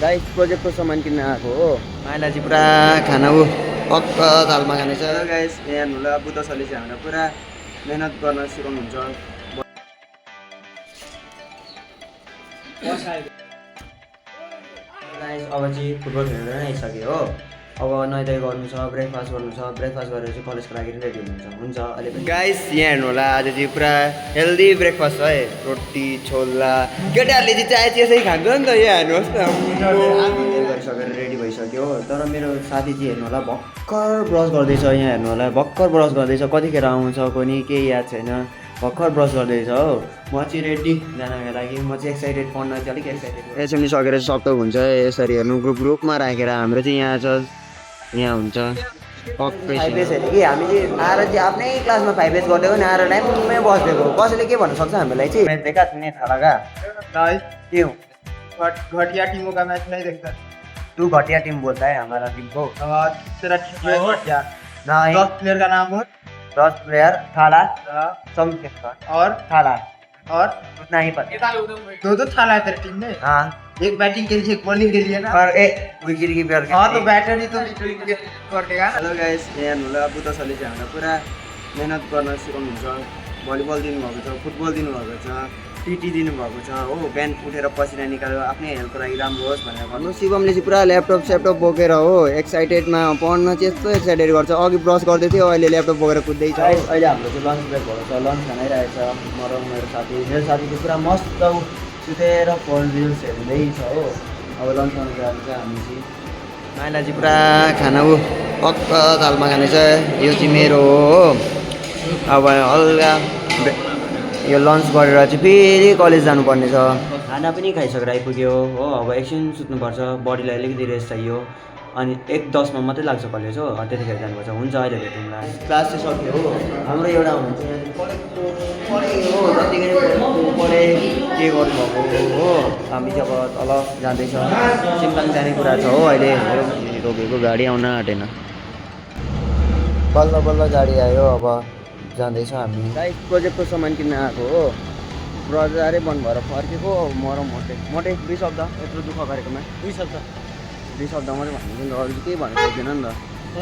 Guys प्रोजेक्टको सामान किन्न आएको हो। माइला चाहिँ पुरा खाना ऊ पक्क थालमा खानेछ। गाइस यहाँ हेर्नु ल बुद्ध सरले चाहिँ हामीलाई पुरा मेहनत गर्न सिकाउनुहुन्छ। गाइस अब चाहिँ फुटबल खेलेर नै आइसक्यो हो। अब नुहाइ गर्नु छ, ब्रेकफास्ट गर्नु छ, ब्रेकफास्ट गरेर चाहिँ कलेजको लागि रेडी हुन्छ अहिले पनि। गाइस यहाँ हेर्नु होला आज चाहिँ पुरा हेल्दी ब्रेकफास्ट छ है, रोटी छोला। केटाहरूले चाहिँ चाय त्यसै खान्छ नि त, यहाँ हेर्नुहोस् न गरिसकेर रेडी भइसक्यो। तर मेरो साथी चाहिँ हेर्नु होला भर्खर ब्रस गर्दैछ, यहाँ हेर्नु होला भर्खर ब्रस गर्दैछ। कतिखेर आउँछ कोनी केही याद छैन, भर्खर ब्रस गर्दैछ हो। म चाहिँ रेडी जानको लागि, म चाहिँ एक्साइटेड, पढ्न चाहिँ अलिक एक्साइटेड। एसेम्बली सकेर सक्दो हुन्छ यसरी हेर्नु, ग्रुपमा राखेर। हाम्रो चाहिँ यहाँ छ, यहाँ हुन्छ पक्कै 5S होइन कि हामी चाहिँ आएर चाहिँ आफ्नै क्लासमा 5S गरिदिएको नि, आएर टाइममै बसिदिएको। कसैले के भन्न सक्छ हामीलाई चाहिँ मैच देखा नहीं था लगा क्यों घटिया टीमों का मैच नहीं देखता तू घटिया टीम बोलता है हमारा टीम को। तेरा टीम है घटिया। नहीं 10 प्लेयर का नाम हो। 10 प्लेयर थाला और थाला और उतना ही पता। दो थाला है तेरी टीम में। हाँ एक बैटिंग के लिए एक बॉलिंग के लिए ना। और एक विकेट कीपर। हाँ तो बैटर ही तो कर देगा। हेलो गाइस यहाँ हेर्नु ल बुद्ध सरले चाहिँ हामीलाई पुरा मेहनत गर्न सिकाउनुहुन्छ। भलिबल दिनुभएको छ, फुटबल दिनुभएको छ, टिटी दिनुभएको छ हो। बिहान उठेर पसिना निकाल्यो आफ्नै हेल्थको लागि राम्रो होस् भनेर भन्नु। शिवमले चाहिँ पुरा ल्यापटप बोकेर हो एक्साइटेडमा पढ्न चाहिँ यस्तो एक्साइटेड गर्छ। अघि ब्रस गर्दै थियो, अहिले ल्यापटप बोकेर कुद्दैछ। अहिले हाम्रो चाहिँ लन्च ब्रेक भएको छ, लन्च खानाइरहेछ म र मेरो साथी चाहिँ पुरा मस्त सुतेर फोन रिल्स हेर्दैछ हो। अब लन्च गर्नु जानु चाहिँ हामी चाहिँ माइला चाहिँ पुरा खाना ऊ पक्क थालमा खानेछ। यो चाहिँ मेरो हो। अब हल्का यो लन्च गरेर चाहिँ फेरि कलेज जानुपर्ने छ। खाना पनि खाइसकेर आइपुग्यो हो। अब एकछिन सुत्नुपर्छ, बडीलाई अलिकति रेस्ट चाहियो। अनि 1:10 मा मात्रै लाग्छ कलेज हो, त्यतिखेर जानुपर्छ। हुन्छ अहिले भेटौँला। क्लास चाहिँ सक्यो हो हाम्रो। एउटा हुनुहुन्छ पढेको हो, जतिकै पढे के गर्नुभएको हो। हामी चाहिँ अब तल जाँदैछ, सिम्ताङ जाने कुरा छ हो। अहिले रोकेको गाडी आउन आँटेन, बल्ल बल्ल गाडी आयो। अब जाँदैछ हामी। गाइस प्रोजेक्टको सामान किन्न आएको हो। बजारै बन्द भएर फर्केको म र मोटे 2 शब्द यत्रो दुःख गरेकोमा 2 शब्द मात्रै भन्नु नि त, अरू केही भन्नु सक्दैन नि त।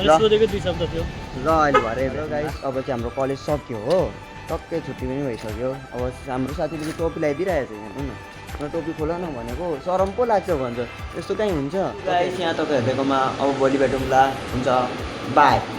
सोधेको 2 शब्द थियो र अहिले भरे गाइस अब चाहिँ हाम्रो कलेज सक्यो हो। टक्कै छुट्टी पनि भइसक्यो। अब हाम्रो साथीले चाहिँ टोपी लगाइदिइरहेको छ। हेर्नु न टोपी खोल न भनेको सरम पो लाग्छ भन्छ। यस्तो कहीँ हुन्छ गाइस। यहाँ तपाईँ हेर्दैकोमा अब भोलि भेटौँला। हुन्छ बाई।